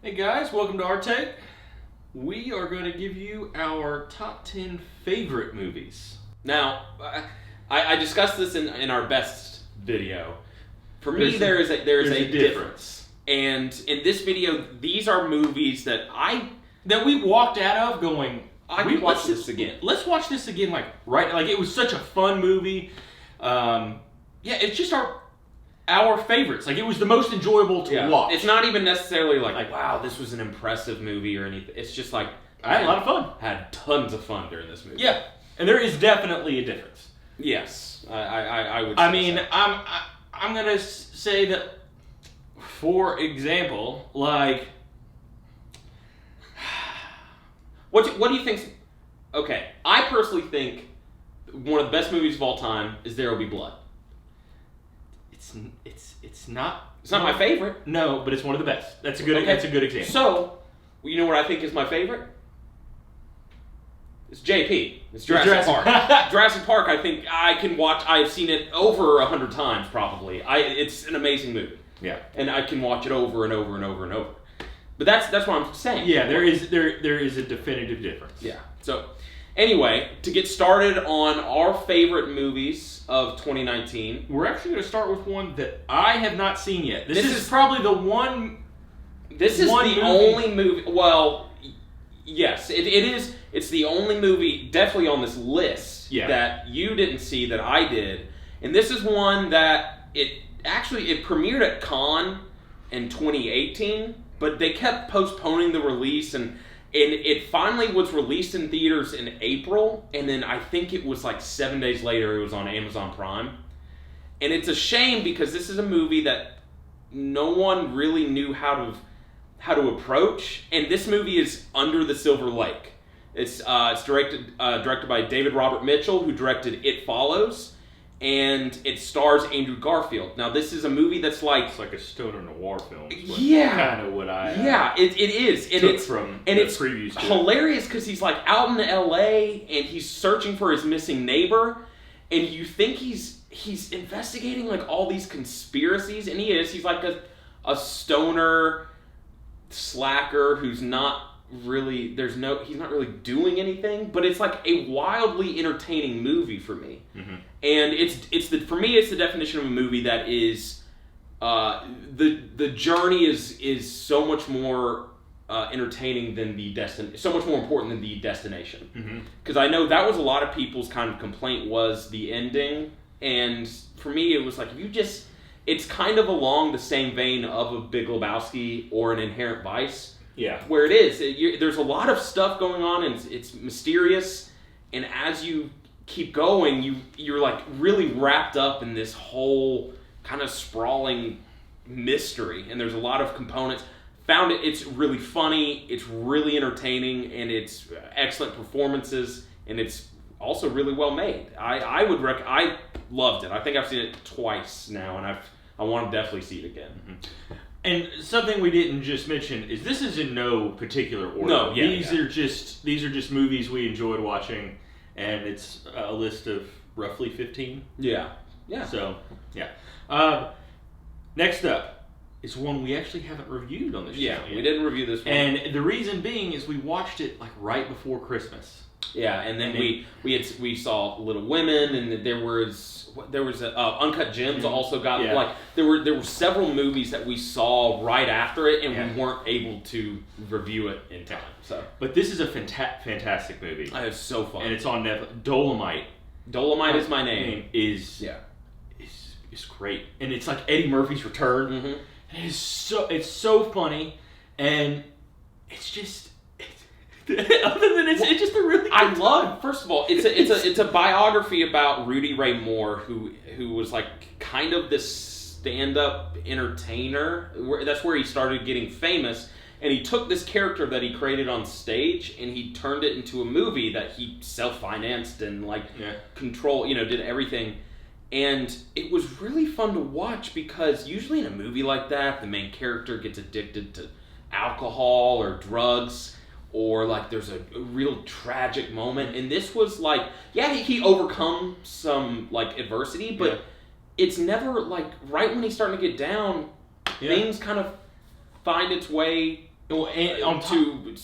Hey guys, welcome to Our Take. We are going to give you our top 10 favorite movies. Now, I discussed this in our best video. For me, there's a difference. And in this video, these are movies that we walked out of going, we watch this again. Let's watch this again, like it was such a fun movie. It's just our favorites. Like, it was the most enjoyable to watch. It's not even necessarily like, wow, this was an impressive movie or anything. It's just like, I had a lot of fun. Had tons of fun during this movie. Yeah, and there is definitely a difference. Yes, I would. I'm gonna say that, for example, like, what do you think? Okay, I personally think one of the best movies of all time is There Will Be Blood. It's not. It's not my favorite. No, but it's one of the best. That's a good example. So, you know what I think is my favorite? It's JP. It's Jurassic Park. Jurassic Park, I think I can watch. I've seen it over 100 times probably. It's an amazing movie. Yeah. And I can watch it over and over and over and over. But that's what I'm saying. Yeah, there is a definitive difference. Yeah. So, anyway, to get started on our favorite movies of 2019, we're actually going to start with one that I have not seen yet. This is probably the one. This is the only movie. Well, yes, it is. It's the only movie definitely on this list that you didn't see that I did, and this is one that it premiered at Cannes in 2018, but they kept postponing the release, and it finally was released in theaters in April, and then I think it was like 7 days later it was on Amazon Prime. And it's a shame because this is a movie that no one really knew how to approach, and this movie is Under the Silver Lake. It's directed by David Robert Mitchell, who directed It Follows, and it stars Andrew Garfield. Now, this is a movie that's like... It's like a stoner noir film. Kind of what I... it is. And it's from the previews. It's hilarious because he's like out in L.A. and he's searching for his missing neighbor, and you think he's investigating like all these conspiracies, and he is. He's like a stoner slacker who's not really... he's not really doing anything, but it's like a wildly entertaining movie for me. Mm-hmm. And for me it's the definition of a movie that is the journey is so much more entertaining than so much more important than the destination. Because I know that was a lot of people's kind of complaint was the ending, and for me it was like it's kind of along the same vein of a Big Lebowski or an Inherent Vice. Yeah, where it is, there's a lot of stuff going on, and it's mysterious. And as you keep going, you're like really wrapped up in this whole kind of sprawling mystery. And there's a lot of components. It's really funny, it's really entertaining, and it's excellent performances, and it's also really well made. I loved it. I think I've seen it twice now, and I want to definitely see it again. Mm-hmm. And something we didn't just mention is this is in no particular order. No, these are just movies we enjoyed watching, and it's a list of roughly 15. Yeah. So, next up is one we actually haven't reviewed on this show. Yeah, we didn't review this one. And the reason being is we watched it like right before Christmas. Yeah, and then we saw Little Women, and there was Uncut Gems also got like there were several movies that we saw right after it, and we weren't able to review it in time. So, but this is a fantastic movie. It's so fun, and it's on Netflix. Dolomite. Dolomite is my name. Is great, and it's like Eddie Murphy's return. Mm-hmm. And it's so funny, and it's just. Other than it's just a really. I love. First of all, it's a biography about Rudy Ray Moore, who was like kind of this stand-up entertainer. That's where he started getting famous, and he took this character that he created on stage and he turned it into a movie that he self-financed and control. Did everything, and it was really fun to watch because usually in a movie like that, the main character gets addicted to alcohol or drugs. Or like there's a real tragic moment, and this was like, he overcome some like adversity, but it's never like right when he's starting to get down, things kind of find its way to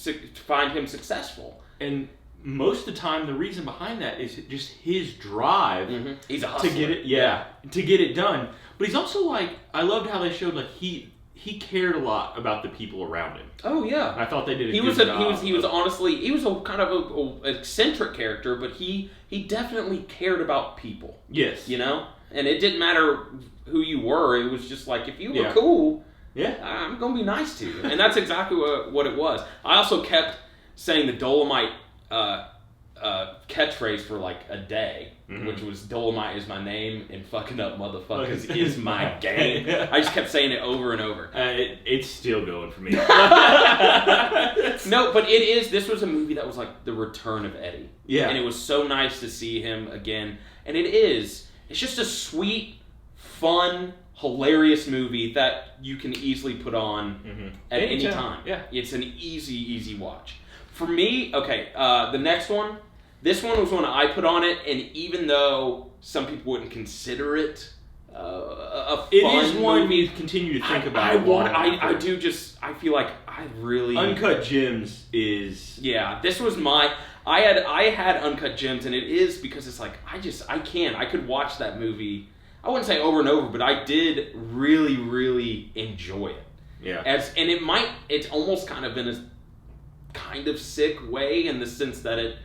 find him successful. And most of the time, the reason behind that is just his drive. He's a hustler. To get it, to get it done. But he's also like, I loved how they showed like he cared a lot about the people around him. Oh yeah, I thought they did a good job. He was honestly, he was a kind of a eccentric character, but he definitely cared about people. Yes, you know, and it didn't matter who you were. It was just like if you were cool, I'm gonna be nice to you, and that's exactly what it was. I also kept saying the Dolomite catchphrase for like a day, which was "Dolomite is my name and fucking up motherfuckers is my game." I just kept saying it over and over. It's still going for me. No, but this was a movie that was like the return of Eddie. Yeah. And it was so nice to see him again. And it's just a sweet, fun, hilarious movie that you can easily put on at any time. Yeah. It's an easy watch. For me, okay, the next one, this one was one I put on it, and even though some people wouldn't consider it a fun it is one movie, you continue to think about. I feel like I really... Uncut Gems is... Yeah, this was I had Uncut Gems, and it is because it's like, I could watch that movie, I wouldn't say over and over, but I did really, really enjoy it. Yeah. And it's almost kind of in a kind of sick way in the sense that it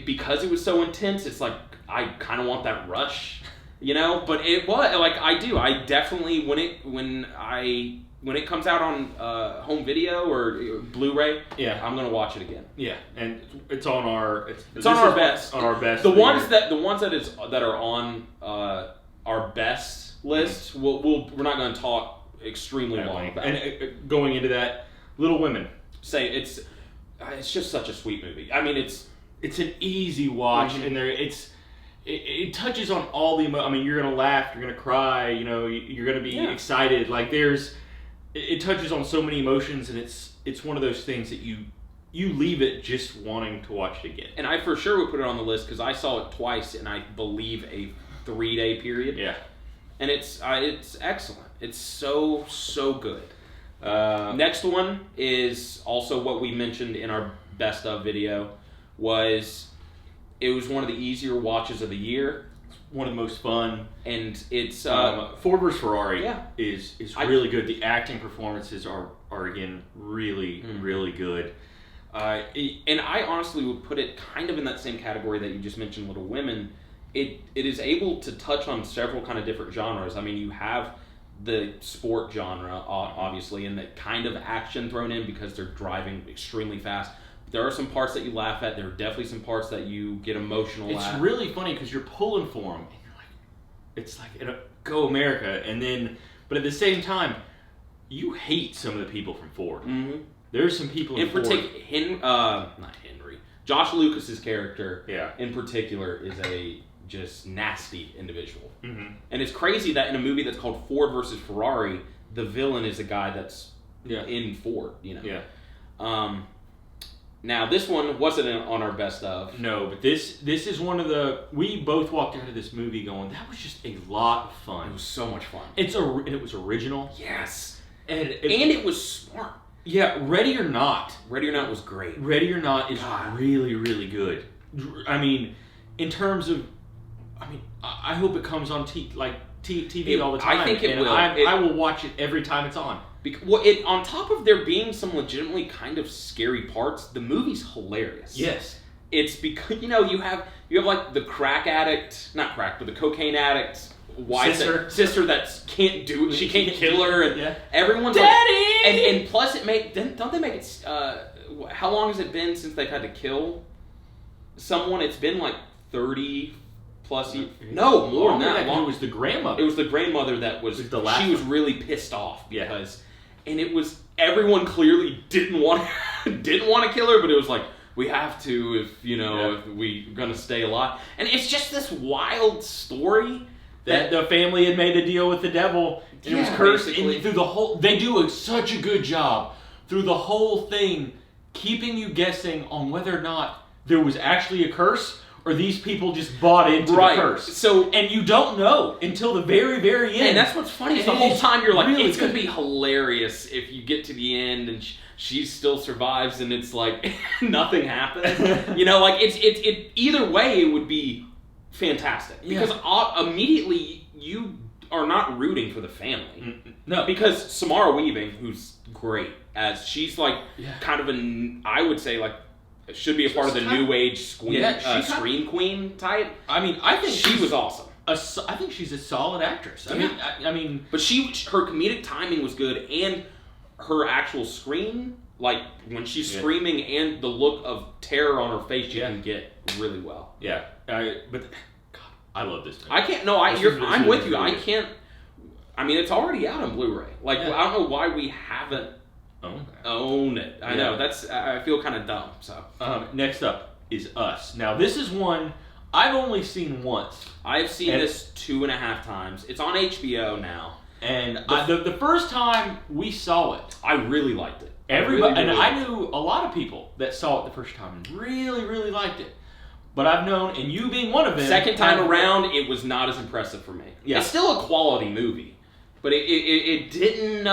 because it was so intense, it's like I kind of want that rush, you know. But it was like I definitely when it comes out on home video or Blu-ray, I'm gonna watch it again. Yeah, and it's on our on our best. On our best. The ones that are on our best list, we're not gonna talk extremely long about. And going into that, Little Women. Say it's just such a sweet movie. I mean, it's an easy watch, and it touches on all the I mean, you're gonna laugh, you're gonna cry, you know, you're gonna be excited. Like it touches on so many emotions, and it's one of those things that you leave it just wanting to watch it again. And I for sure would put it on the list because I saw it twice, and I believe a 3-day period. Yeah, and it's excellent. It's so good. Next one is also what we mentioned in our best of video. It was one of the easier watches of the year. It's one of the most fun. And it's Ford vs. Ferrari is really good. The acting performances are again really really good. And I honestly would put it kind of in that same category that you just mentioned, Little Women. It is able to touch on several kind of different genres. I mean, you have the sport genre, obviously, and the kind of action thrown in because they're driving extremely fast. There are some parts that you laugh at. There are definitely some parts that you get emotional at. It's really funny because you're pulling for them, and you're like, it's like, go America, and then, but at the same time, you hate some of the people from Ford. There's some people in Ford. Not Henry. Josh Lucas's character, yeah, in particular, is a just nasty individual. Mm-hmm. And it's crazy that in a movie that's called Ford versus Ferrari, the villain is a guy that's in Ford, you know. Yeah. Now this one wasn't on our best of. No, but this is one of the. We both walked out of this movie going, that was just a lot of fun. It was so much fun. And it was original. Yes. And it was smart. Yeah, Ready or Not. Ready or Not was great. Ready or Not is really, really good. I mean, in terms of, I hope it comes on TV all the time. I think it will. I will watch it every time it's on. On top of there being some legitimately kind of scary parts, the movie's hilarious. Yes. It's because, you have like the crack addict, not crack, but the cocaine addict wife, sister that can't do it. She can't kill her, and everyone's Daddy! Like, and plus don't they make it? How long has it been since they've had to kill someone? It's been like 30 plus years. No, more than that. It was the grandmother. It was the grandmother that was. The last she was really pissed off because, and it was everyone clearly didn't want to kill her, but it was like, we have to if we're gonna stay alive, and it's just this wild story. That the family had made a deal with the devil, and it was cursed. And through the whole, they do such a good job through the whole thing, keeping you guessing on whether or not there was actually a curse, or these people just bought into the curse. So, and you don't know until the very, very end. And that's what's funny. Is the whole time you're like, really it's going to be hilarious if you get to the end and she still survives and it's like nothing happens. Like it either way it would be fantastic because immediately you are not rooting for the family. No, because Samara Weaving, who's great as she's like kind of I would say like should be a part of the new age scream queen type. I mean, I think she was awesome. I think she's a solid actress. I mean, but her comedic timing was good, and her actual scream, like when she's screaming, and the look of terror on her face, you can get really well. Yeah, but God, I love this movie. I can't. No, I'm with you. I can't. I mean, it's already out on Blu-ray. Like, I don't know why we haven't. Own it. I know. I feel kind of dumb. So next up is Us. Now this is one I've only seen once. I've seen this 2.5 times. It's on HBO now. And the first time we saw it, I really liked it. Everybody, I knew a lot of people that saw it the first time and really, really liked it. But I've known, and you being one of them, second time around, it was not as impressive for me. Yeah. It's still a quality movie. But it didn't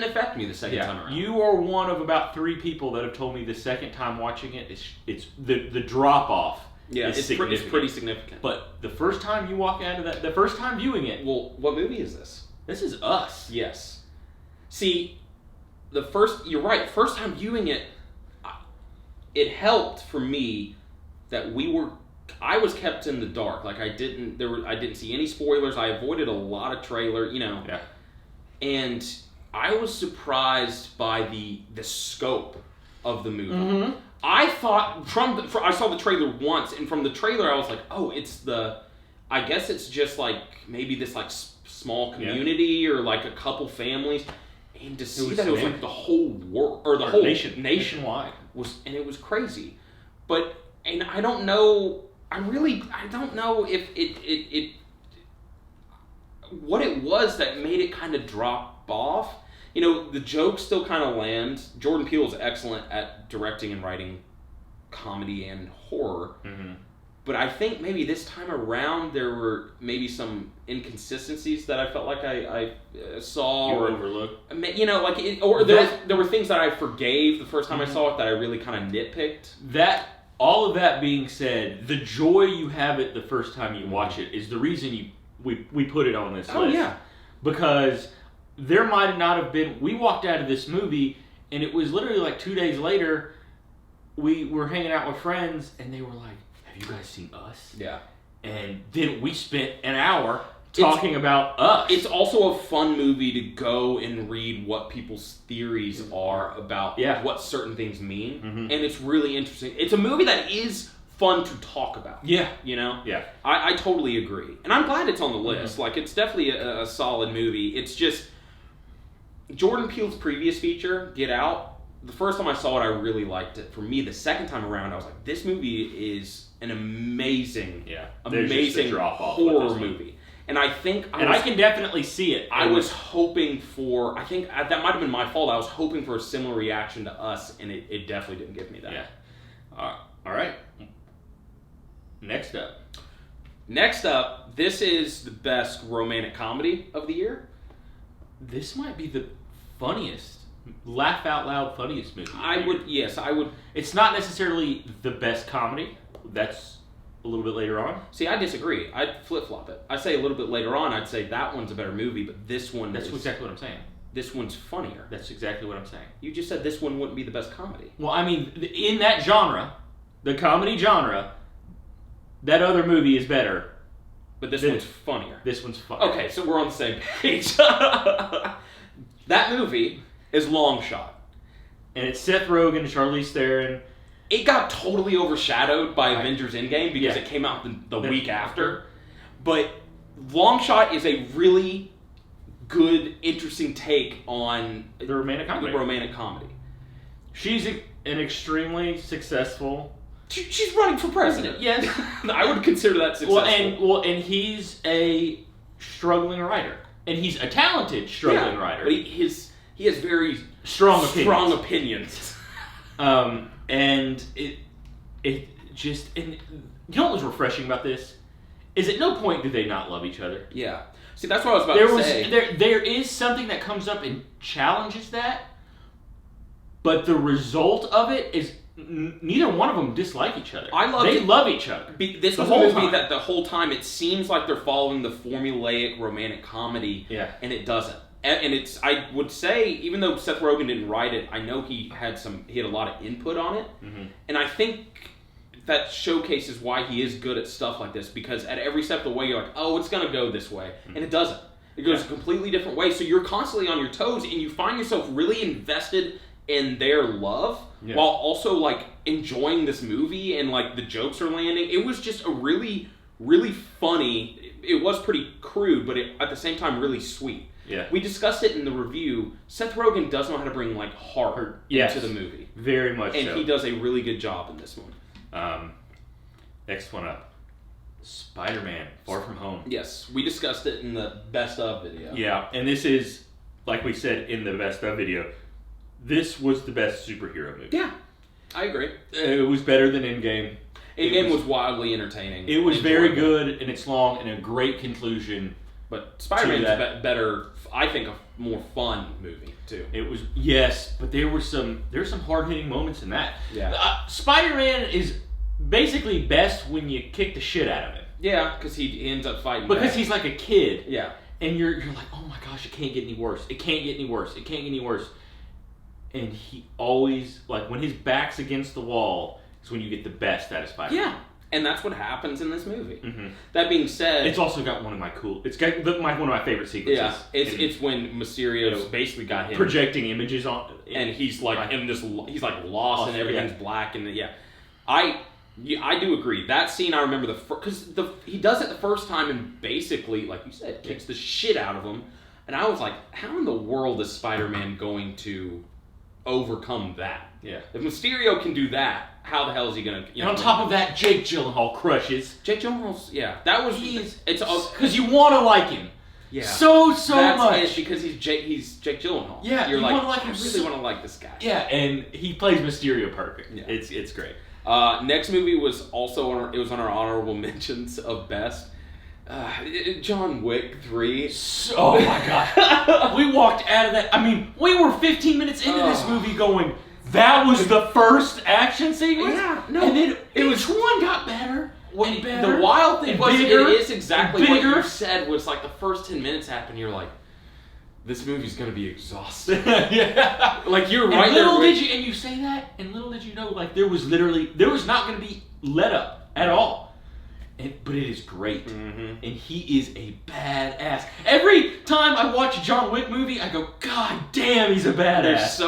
affect me the second time around. You are one of about 3 people that have told me the second time watching it, it's the drop off. Yeah, it's pretty significant. But the first time you walk out of that, the first time viewing it, well, what movie is this? This is Us. Yes. See, you're right. First time viewing it, it helped for me that I was kept in the dark. Like I didn't see any spoilers. I avoided a lot of trailer, Yeah. And I was surprised by the scope of the movie. Mm-hmm. I thought I saw the trailer once, and from the trailer I was like, oh, I guess it's just like maybe this like small community or like a couple families. And to see that it was like the whole world or the whole nationwide and it was crazy. And I don't know. I don't know if it what it was that made it kind of drop off. The jokes still kind of land. Jordan Peele is excellent at directing and writing comedy and horror. Mm-hmm. But I think maybe this time around there were maybe some inconsistencies that I felt like I saw or overlooked. There were things that I forgave the first time I saw it that I really kind of nitpicked. All of that being said, the joy you have it the first time you watch it is the reason we put it on this list. Oh, yeah. Because there might not have been... We walked out of this movie, and it was literally like 2 days later, we were hanging out with friends, and they were like, have you guys seen Us? Yeah. And then we spent an hour talking about Us. It's also a fun movie to go and read what people's theories are about what certain things mean. Mm-hmm. And it's really interesting. It's a movie that is fun to talk about. Yeah. Yeah. I totally agree. And I'm glad it's on the list. Mm-hmm. Like, it's definitely a solid movie. It's just, Jordan Peele's previous feature, Get Out, the first time I saw it, I really liked it. For me, the second time around, I was like, this movie is an amazing horror movie. And I think... I can definitely see it. I was hoping for... I think that might have been my fault. I was hoping for a similar reaction to Us, and it definitely didn't give me that. Yeah. All right. Next up, this is the best romantic comedy of the year. This might be the funniest, laugh out loud funniest movie. I would. It's not necessarily the best comedy. That's a little bit later on. See, I disagree. I'd flip-flop it. I say a little bit later on, I'd say that one's a better movie, but this one That's exactly what I'm saying. This one's funnier. That's exactly what I'm saying. You just said this one wouldn't be the best comedy. Well, I mean, in that genre, the comedy genre, that other movie is better. But this one's funnier. This one's funnier. Okay, so we're on the same page. That movie is Long Shot. And it's Seth Rogen and Charlize Theron. It got totally overshadowed by Avengers Endgame because it came out the week after. But Long Shot is a really good, interesting take on the romantic comedy. She's an extremely successful... She's running for president. Yes. I would consider that successful. And he's a struggling writer. And he's a talented struggling writer. But he has very strong opinions. And it just... And you know what was refreshing about this? Is at no point do they not love each other. Yeah. See, that's what I was about to say. There is something that comes up and challenges that, but the result of it is neither one of them dislike each other. They love each other. This was a movie that the whole time it seems like they're following the formulaic romantic comedy, and it doesn't. And it's, I would say, even though Seth Rogen didn't write it, I know he had a lot of input on it, and I think that showcases why he is good at stuff like this, because at every step of the way you're like, oh, it's gonna go this way, and it doesn't. It goes a completely different way, so you're constantly on your toes, and you find yourself really invested in their love, while also like enjoying this movie, and like the jokes are landing. It was just a really, really funny. It was pretty crude, but at the same time really sweet. Yeah, we discussed it in the review. Seth Rogen does know how to bring like heart into the movie, very much, and he does a really good job in this one. Next one up, Spider-Man: Far From Home. Yes, we discussed it in the best of video. Yeah, and this is, like we said in the best of video, this was the best superhero movie. Yeah, I agree. It was better than Endgame. Endgame was wildly entertaining. It was very good, and it's long, and a great conclusion. But Spider-Man's better, I think, a more fun movie, too. It was, yes, but there were some hard-hitting moments in that. Yeah. Spider-Man is basically best when you kick the shit out of him. Yeah, because he ends up fighting because he's like a kid. Yeah. And you're like, oh my gosh, it can't get any worse. It can't get any worse. It can't get any worse. And he always, like, when his back's against the wall is when you get the best out of Spider-Man. Yeah. And that's what happens in this movie. That being said, it's also got one of my one of my favorite sequences. Yeah, it's when Mysterio's basically got him projecting images on, and he's like he's like lost and everything's black, and I do agree. That scene I remember because he does it the first time and basically, like you said, kicks the shit out of him, and I was like, how in the world is Spider-Man going to overcome that? Yeah, if Mysterio can do that, how the hell is he gonna? And on top of that, Jake Gyllenhaal crushes. Jake Gyllenhaal's that was it's because you want to like him. Yeah, so much. That's because he's Jake Gyllenhaal. Yeah, you're like, I really want to like this guy. Yeah, and he plays Mysterio perfect. Yeah. It's great. Next movie was also on our honorable mentions of best. John Wick 3. Oh my god. We walked out of that. I mean, we were 15 minutes into this movie going, that was the first action sequence? Yeah. No. And then each one got better. And better. The wild thing was bigger, it is exactly what you said was like the first 10 minutes happen, you're like, this movie's gonna be exhausting. Yeah. Like you're right there. And you say that, and little did you know, like there was not gonna be let up at all. But it is great, and he is a badass. Every time I watch a John Wick movie, I go, God damn, he's a badass.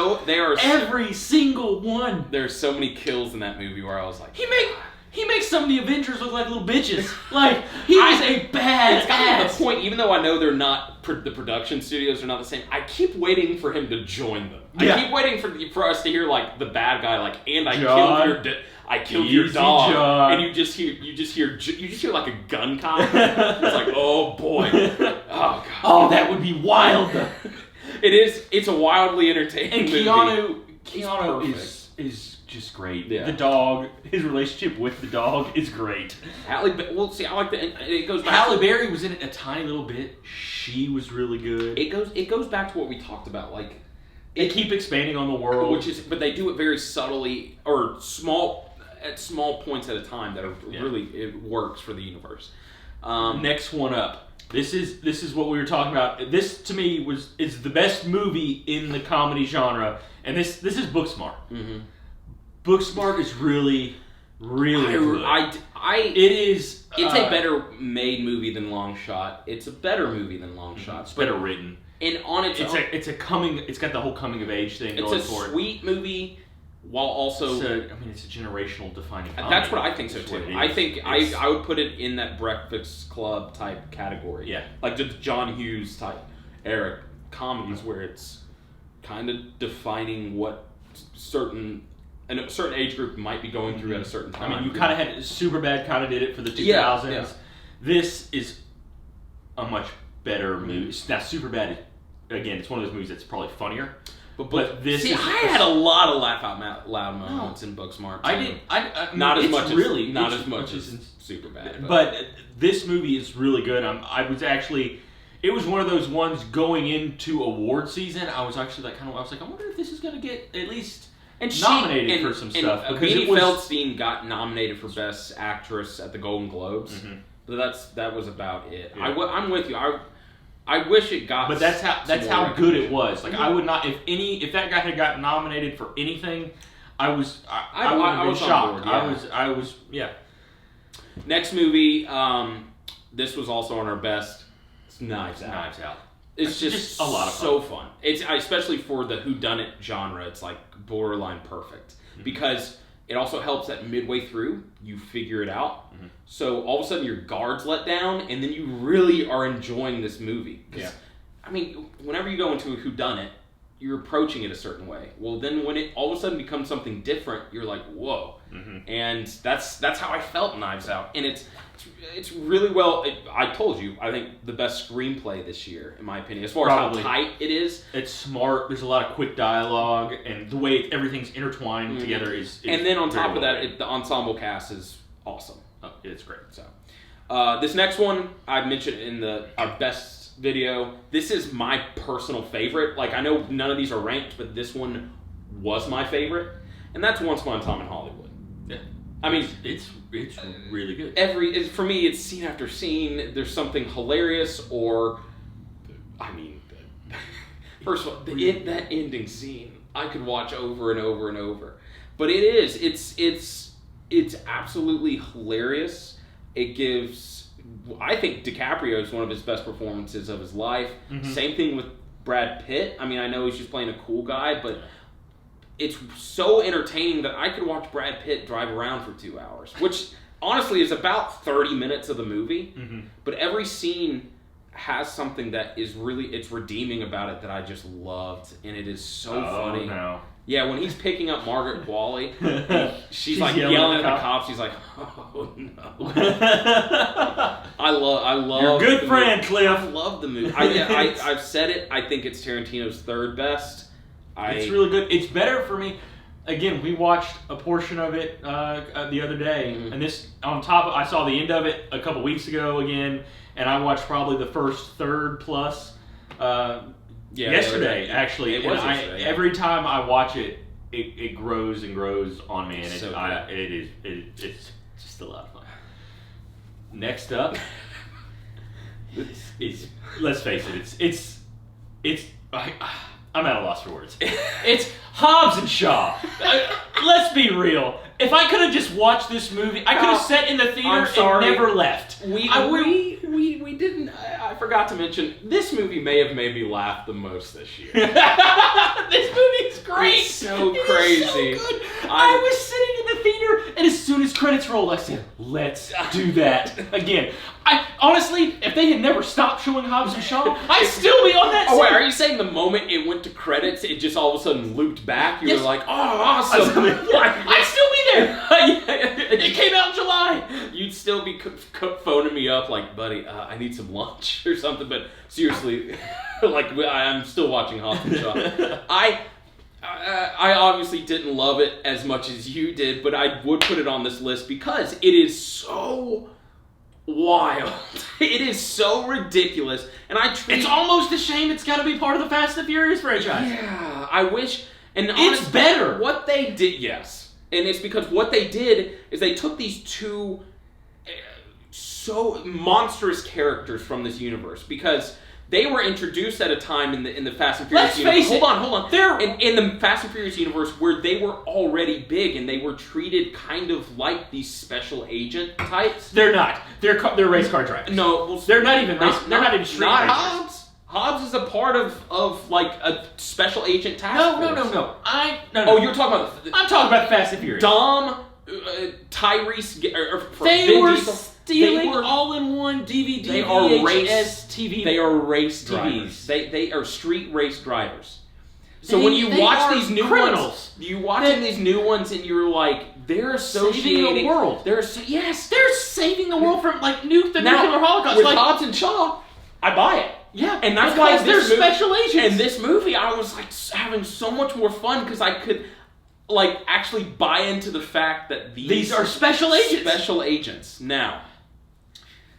Every single one. There's so many kills in that movie where I was like, he makes some of the Avengers look like little bitches. Like he is a badass. It's got to the point, even though I know they're not the production studios are not the same. I keep waiting for him to join them. Yeah. I keep waiting for us to hear like the bad guy, like, and I killed your dog, John. and you just hear like a gun cop. It's like, oh boy, oh god, oh that would be wild. It is. It's a wildly entertaining and movie. Keanu is just great. Yeah. The dog, his relationship with the dog is great. Well, see, I like it goes back. Halle Berry was in it a tiny little bit. She was really good. It goes back to what we talked about, like. They keep expanding on the world, but they do it very subtly or at small points at a time that are really it works for the universe. Next one up. This is what we were talking about. This to me is the best movie in the comedy genre, and this is Booksmart. Booksmart is really good. It's a better made movie than Long Shot. It's a better movie than Long Shot. It's better written. And on its own, it's got the whole coming of age thing going for it. It's a sweet movie, while also it's a generational defining comedy. That's what I think so too. I think I would put it in that Breakfast Club type category. Yeah, like the John Hughes type era comedies where it's kind of defining what certain age group might be going through at a certain time. I mean, you kind of had Superbad kind of did it for the 2000s. Yeah. This is a much better movie. Now, Superbad, again, it's one of those movies that's probably funnier. But this I had a lot of laugh out loud moments in Booksmart. Not as much as Superbad. But this movie is really good. It was one of those ones going into award season. I was actually I wonder if this is going to get at least nominated for some stuff. Beanie Feldstein got nominated for Best Actress at the Golden Globes. Mm-hmm. But that was about it. Yeah. I'm with you. I wish it got. But that's how good it was. Like I would not if that guy had gotten nominated for anything, I would have been shocked. I was. Next movie. This was also on our best. Knives Out. It's just a lot of fun. So fun. It's especially for the whodunit genre. It's like borderline perfect because it also helps that midway through you figure it out. Mm-hmm. So all of a sudden your guard's let down, and then you really are enjoying this movie. Yeah. I mean, whenever you go into a whodunit, you're approaching it a certain way. Well, then when it all of a sudden becomes something different, you're like, whoa. Mm-hmm. And that's how I felt Knives Out, and it's really well. I told you, I think the best screenplay this year, in my opinion, as far as how tight it is. It's smart. There's a lot of quick dialogue, and the way everything's intertwined together is. And then on top of that, the ensemble cast is awesome. Oh, it's great. So, this next one I mentioned in our best video. This is my personal favorite. Like I know none of these are ranked, but this one was my favorite, and that's Once Upon a Time in Hollywood. Yeah. I mean, it's really good. For me, it's scene after scene. There's something hilarious, or, I mean, first of all, that ending scene I could watch over and over and over. But it's absolutely hilarious. It gives, I think DiCaprio is one of his best performances of his life. Mm-hmm. Same thing with Brad Pitt. I mean, I know he's just playing a cool guy, but. It's so entertaining that I could watch Brad Pitt drive around for 2 hours, which honestly is about 30 minutes of the movie. Mm-hmm. But every scene has something that is it's redeeming about it that I just loved, and it is so funny. No. Yeah, when he's picking up Margaret Qualley, she's like yelling at the cops. He's like, "Oh no!" I love. You're a good friend, Cliff. I love the movie. I've said it. I think it's Tarantino's third best. It's really good. It's better for me. Again, we watched a portion of it the other day, and this on top of, I saw the end of it a couple weeks ago again, and I watched probably the first third plus yesterday, actually. It was yesterday. Every time I watch it, it grows and grows on me, and it's just a lot of fun. Next up, let's face it, I'm at a loss for words. It's Hobbs and Shaw. Let's be real. If I could have just watched this movie, I could have sat in the theater and never left. We didn't. I forgot to mention, this movie may have made me laugh the most this year. This movie's great. It's so crazy. It's so good. I was sitting in the theater, and as soon as credits rolled, I said, "Let's do that again." Honestly, if they had never stopped showing Hobbs and Shaw, I'd still be on that scene. Oh wait, are you saying the moment it went to credits, it just all of a sudden looped back? You were like, "Oh, awesome!" I'd still be there. It came out in July. You'd still be phoning me up like, "Buddy, I need some lunch or something." But seriously, I'm still watching Hobbs and Shaw. I obviously didn't love it as much as you did, but I would put it on this list because it is so wild. It is so ridiculous, and it's almost a shame it's got to be part of the Fast and Furious franchise. Yeah, I wish. And it's better. What they did, yes, and it's because what they did is they took these two so monstrous characters from this universe because they were introduced at a time in the Fast and Furious universe. Let's face it. Hold on. They're in the Fast and Furious universe where they were already big and they were treated kind of like these special agent types. They're not. They're race car drivers. No, well, they're not even race. They're not even street racers. Hobbs. Hobbs is a part of like a special agent task force. No. Oh, you're talking about. I'm talking about Fast and Furious. Dom, Tyrese, they were stealing all-in-one DVD, VHS TV. They are race drivers. They are street race drivers. So when you watch these new ones, these new ones, and you're like, they're associating saving the world. They're saving the world from like the nuclear holocaust. With like Hobbs and Shaw, I buy it. Yeah, and that's why they're special agents. And this movie, I was like having so much more fun because I could like actually buy into the fact that these are special agents. Special agents. Now,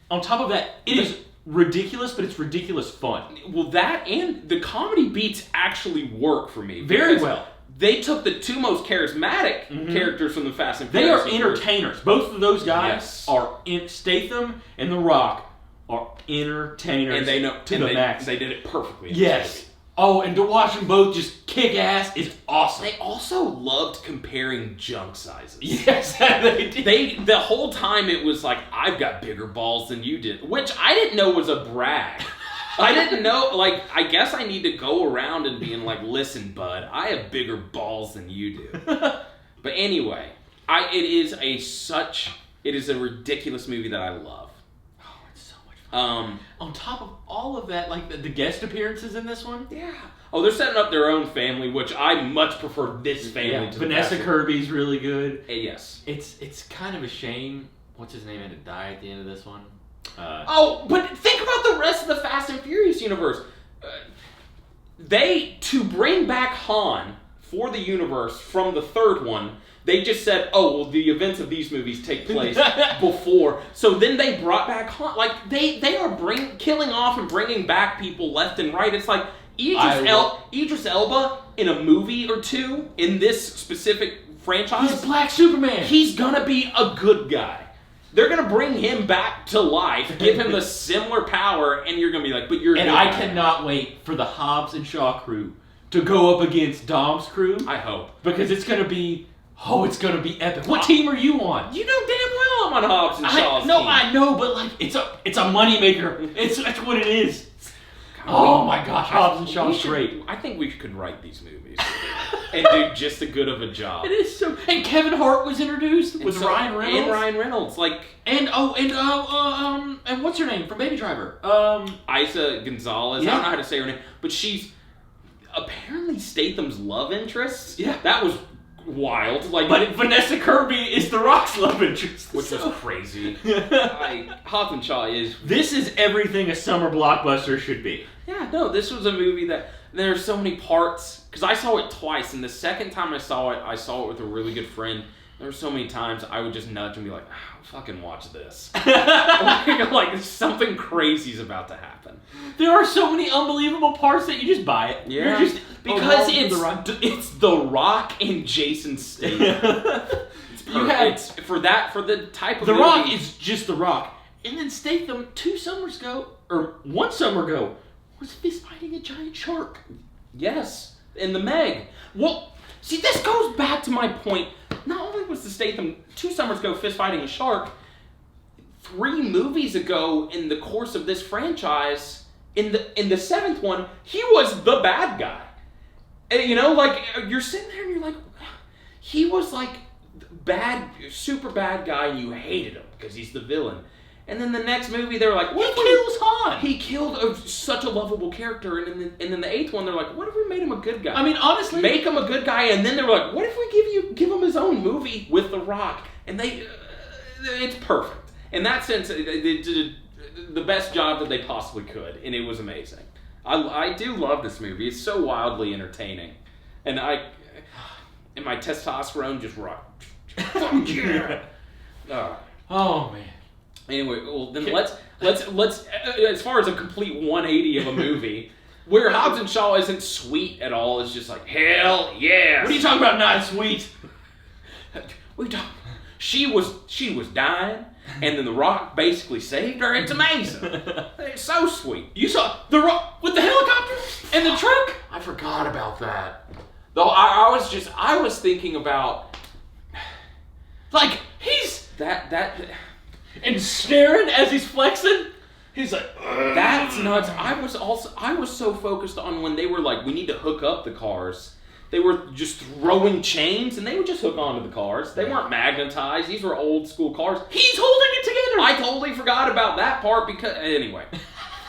on top of that, it is ridiculous, but it's ridiculous fun. Well, that and the comedy beats actually work for me very well. They took the two most charismatic characters from the Fast and Furious. They are entertainers. Both of those guys are Statham and The Rock are entertainers, and they know to the max. They did it perfectly. Yes. Oh, and to watch them both just kick ass is awesome. They also loved comparing junk sizes. Yes, they did. The whole time it was like, I've got bigger balls than you did, which I didn't know was a brag. I didn't know, like, I guess I need to go around and being like, listen, bud, I have bigger balls than you do. But anyway, it is a ridiculous movie that I love. On top of all of that, like the guest appearances in this one, Oh, they're setting up their own family, which I much prefer this family to Vanessa Kirby's really good. Yes, it's kind of a shame. What's his name had to die at the end of this one. But think about the rest of the Fast and Furious universe. To bring back Han for the universe from the third one. They just said, oh, well, the events of these movies take place before. So then they brought back Han. Like, they are killing off and bringing back people left and right. It's like Idris Elba in a movie or two in this specific franchise. He's Black Superman. He's going to be a good guy. They're going to bring him back to life, give him the similar power, and you're going to be like, but you're And I cannot wait for the Hobbs and Shaw crew to go up against Dom's crew. I hope. Because it's going to be... Oh, it's gonna be epic. What team are you on? You know damn well I'm on Hobbs and Shaw's team. I know, but like it's a moneymaker. That's what it is. Oh my gosh, Hobbs and Shaw's great. I think we could write these movies and do just as good of a job. It is so. And Kevin Hart was introduced with Ryan Reynolds. And Ryan Reynolds, and what's her name from Baby Driver? Isa Gonzalez. I don't know how to say her name, but she's apparently Statham's love interest. Yeah, that was wild. But Vanessa Kirby is The Rock's love interest, which was crazy. Hobbs and Shaw is. This is everything a summer blockbuster should be. Yeah, no, this was a movie that there are so many parts because I saw it twice, and the second time I saw it with a really good friend. There were so many times I would just nudge and be like, fucking watch this. like something crazy's about to happen. There are so many unbelievable parts that you just buy it. Yeah. You're just, because it's The Rock and Jason Statham. It's for the type of The movie. Rock is just The Rock. And then Statham, 1 summer ago, was fist fighting a giant shark. Yes. In the Meg. Well, see, this goes back to my point. Not only was the Statham 2 summers ago fist fighting a shark, 3 movies ago in the course of this franchise, in the 7th one, he was the bad guy. And, you're sitting there and you're like, he was like super bad guy, and you hated him because he's the villain. And then the next movie, they were like, what if he kills Han? He killed such a lovable character. And then the 8th one, they're like, what if we made him a good guy? I mean, honestly. Make him a good guy. And then they were like, what if we give him his own movie with The Rock? And it's perfect. In that sense, they did the best job that they possibly could. And it was amazing. I do love this movie. It's so wildly entertaining. And my testosterone just rocked. Fuck yeah. Oh, man. Anyway, well then let's as far as a complete 180 of a movie, where Hobbs and Shaw isn't sweet at all, it's just like hell yes. What are you talking about? Not sweet. She was dying, and then The Rock basically saved her. It's amazing. It's so sweet. You saw The Rock with the helicopter and the truck? I forgot about that. Though I was thinking about like he's that. And staring as he's flexing, he's like, ugh. That's nuts. I was so focused on when they were like, we need to hook up the cars. They were just throwing chains, and they would just hook onto the cars. They weren't magnetized. These were old school cars. He's holding it together. I totally forgot about that part because anyway.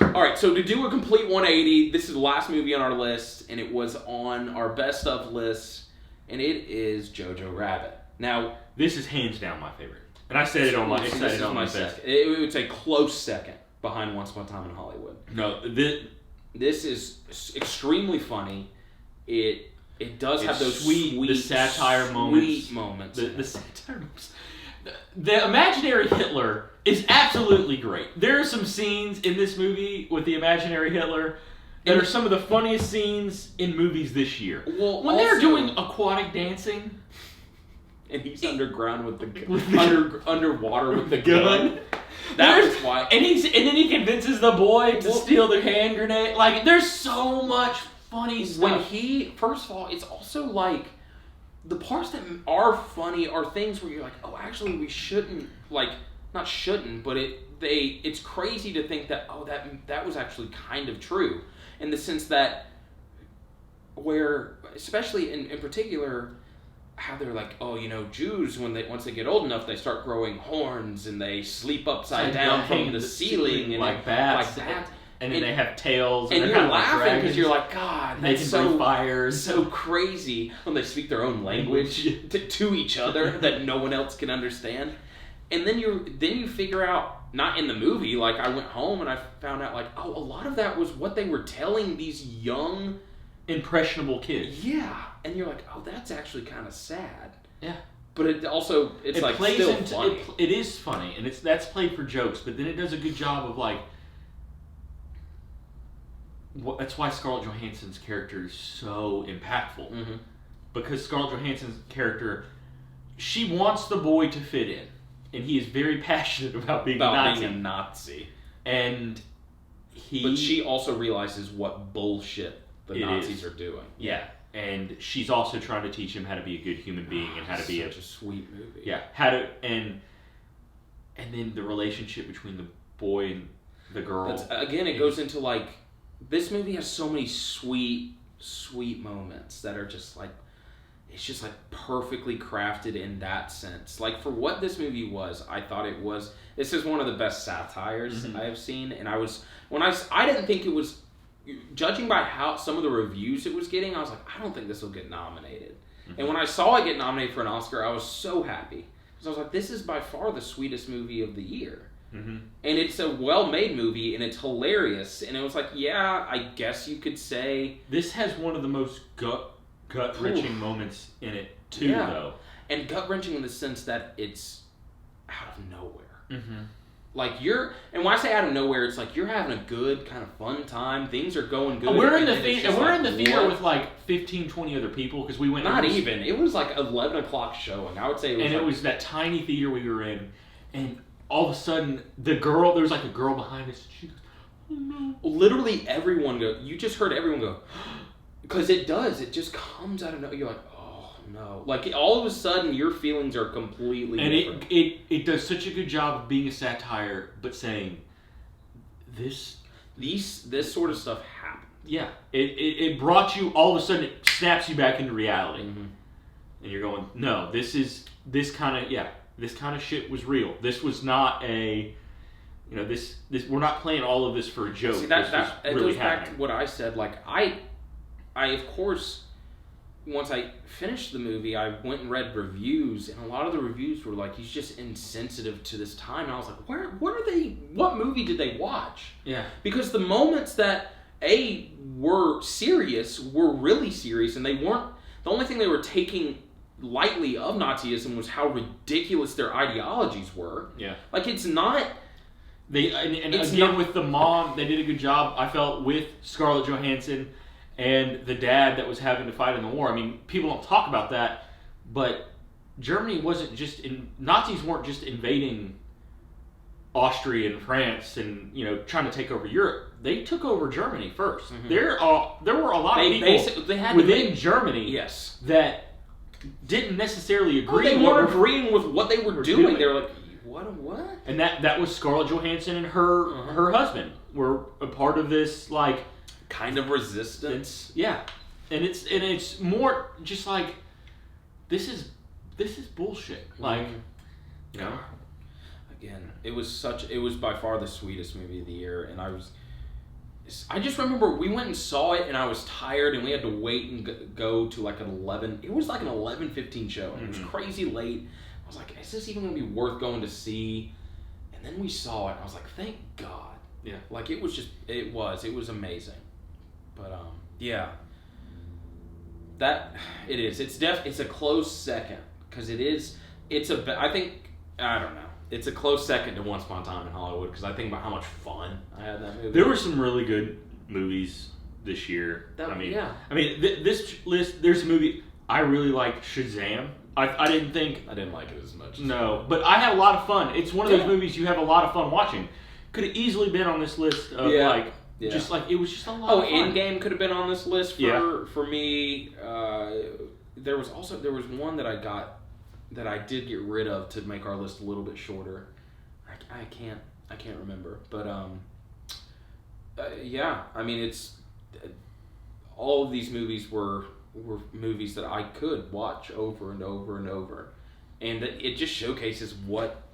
All right, so to do a complete 180, this is the last movie on our list, and it was on our best of list, and it is Jojo Rabbit. Now, this is hands down my favorite. And I said it on my best. It would say close second. behind Once Upon a Time in Hollywood. No, this is extremely funny. It does have those sweet the satire moments. The satire moments. The imaginary Hitler is absolutely great. There are some scenes in this movie with the imaginary Hitler that are some of the funniest scenes in movies this year. Well, when they're doing aquatic dancing, and he's underground with the underwater with the gun. That was why. And then he convinces the boy to steal the hand grenade. Like, there's so much funny stuff. First of all, it's also like the parts that are funny are things where you're like, oh, actually, we shouldn't, like, not shouldn't, but it's crazy to think that, oh, that was actually kind of true, in the sense that where, especially in particular, how they're like, oh, Jews, once they get old enough, they start growing horns and they sleep upside down from the ceiling and like bats. And then they have tails. And you're laughing because you're like, God, that's so fires. So crazy when they speak their own language to each other that no one else can understand. And then you figure out, not in the movie, like I went home and I found out, like, oh, a lot of that was what they were telling these young, impressionable kids. Yeah. And you're like, oh, that's actually kind of sad. Yeah. But it also, it's like still funny. It is funny, and that's played for jokes, but then it does a good job of, like, that's why Scarlett Johansson's character is so impactful. Mm-hmm. Because Scarlett Johansson's character, she wants the boy to fit in, and he is very passionate about being a Nazi. But she also realizes what bullshit the Nazis are doing. Yeah. And she's also trying to teach him how to be a good human being and how to be such a sweet movie. Yeah, and then the relationship between the boy and the girl. It goes into, like, this movie has so many sweet moments that are just like, it's just like perfectly crafted in that sense. Like, for what this movie was, I thought it was. This is one of the best satires I have seen, and I didn't think it was. Judging by how some of the reviews it was getting, I was like, I don't think this will get nominated. Mm-hmm. And when I saw it get nominated for an Oscar, I was so happy. Because I was like, this is by far the sweetest movie of the year. Mm-hmm. And it's a well-made movie, and it's hilarious. And it was like, yeah, I guess you could say... This has one of the most gut-wrenching moments in it, too, though. And gut-wrenching in the sense that it's out of nowhere. Mm-hmm. Like, and when I say out of nowhere, it's like you're having a good, kind of fun time. Things are going good. We're in the theater with like 15, 20 other people because we went. Not even. It was like 11 o'clock showing. I would say. It was that tiny theater we were in, and all of a sudden there was like a girl behind us. And she goes, "Oh no!" Literally everyone go. You just heard everyone go, because it does. It just comes out of nowhere. You're like, no. Like, all of a sudden, your feelings are completely different. And it does such a good job of being a satire, but saying, this sort of stuff happened. Yeah. It brought you, all of a sudden, it snaps you back into reality. Mm-hmm. And you're going, no, this kind of shit was real. This was not a, this we're not playing all of this for a joke. See, that goes back to what I said. Like, I of course... Once I finished the movie, I went and read reviews, and a lot of the reviews were like, he's just insensitive to this time. And I was like, what movie did they watch? Yeah. Because the moments that, were serious, were really serious, and they weren't, the only thing they were taking lightly of Nazism was how ridiculous their ideologies were. Yeah. Like, it's not... With the mom, they did a good job, I felt, with Scarlett Johansson and the dad that was having to fight in the war. I mean, people don't talk about that, but Germany Nazis weren't just invading Austria and France and, trying to take over Europe. They took over Germany first. Mm-hmm. There were a lot of people within Germany that didn't necessarily agree. They weren't agreeing with what they were doing. They were like, what? And that was Scarlett Johansson and her husband were a part of this, like, kind of resistance. Yeah. And it's more just like, this is bullshit. Like, Again, it was by far the sweetest movie of the year, and I just remember we went and saw it, and I was tired, and we had to wait and go to like an 11. It was like an 11:15 show, and it was crazy late. I was like, is this even going to be worth going to see? And then we saw it, and I was like, thank God. Yeah. Like, it was amazing. But, yeah. It's a close second. Because I don't know. It's a close second to Once Upon a Time in Hollywood. Because I think about how much fun I had in that movie. There were some really good movies this year. This list, there's a movie, I really liked Shazam. I didn't like it as much. No, but I had a lot of fun. It's one of those movies you have a lot of fun watching. Could have easily been on this list of just like it was just a lot of fun. Endgame could have been on this list for me. There was one that I did get rid of to make our list a little bit shorter. I can't remember, but it's all of these movies were movies that I could watch over and over and over, and it just showcases what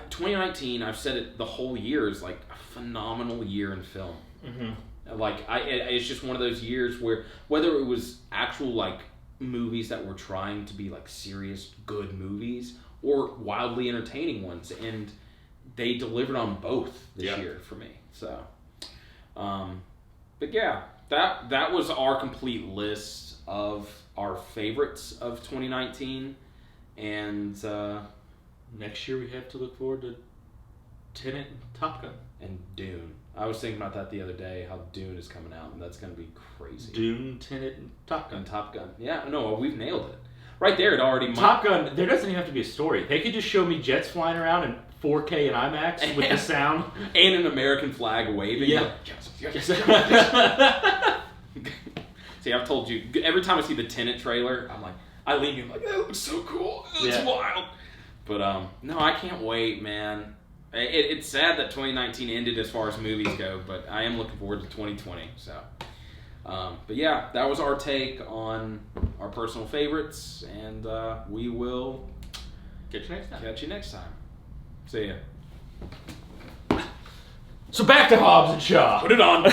2019. I've said it the whole year is like a phenomenal year in film. Mm-hmm. Like it's just one of those years where whether it was actual like movies that were trying to be like serious good movies or wildly entertaining ones, and they delivered on both this year for me. So, but yeah. That was our complete list of our favorites of 2019, and next year we have to look forward to Tenet and Top Gun. And Dune. I was thinking about that the other day, how Dune is coming out, and that's going to be crazy. Dune, Tenet, and Top Gun. And Top Gun. Yeah, no, we've nailed it. Right there, it already... Top Gun, there doesn't even have to be a story. They could just show me jets flying around in 4K and IMAX with the sound. And an American flag waving. Yeah. Yes. See, I've told you, every time I see the Tenet trailer, I'm like, I lean in like, that looks so cool. It's wild. But, no, I can't wait, man. It's sad that 2019 ended as far as movies go, but I am looking forward to 2020, so... but yeah, that was our take on our personal favorites, and we will catch you next time. See ya. So back to Hobbs and Shaw. Put it on.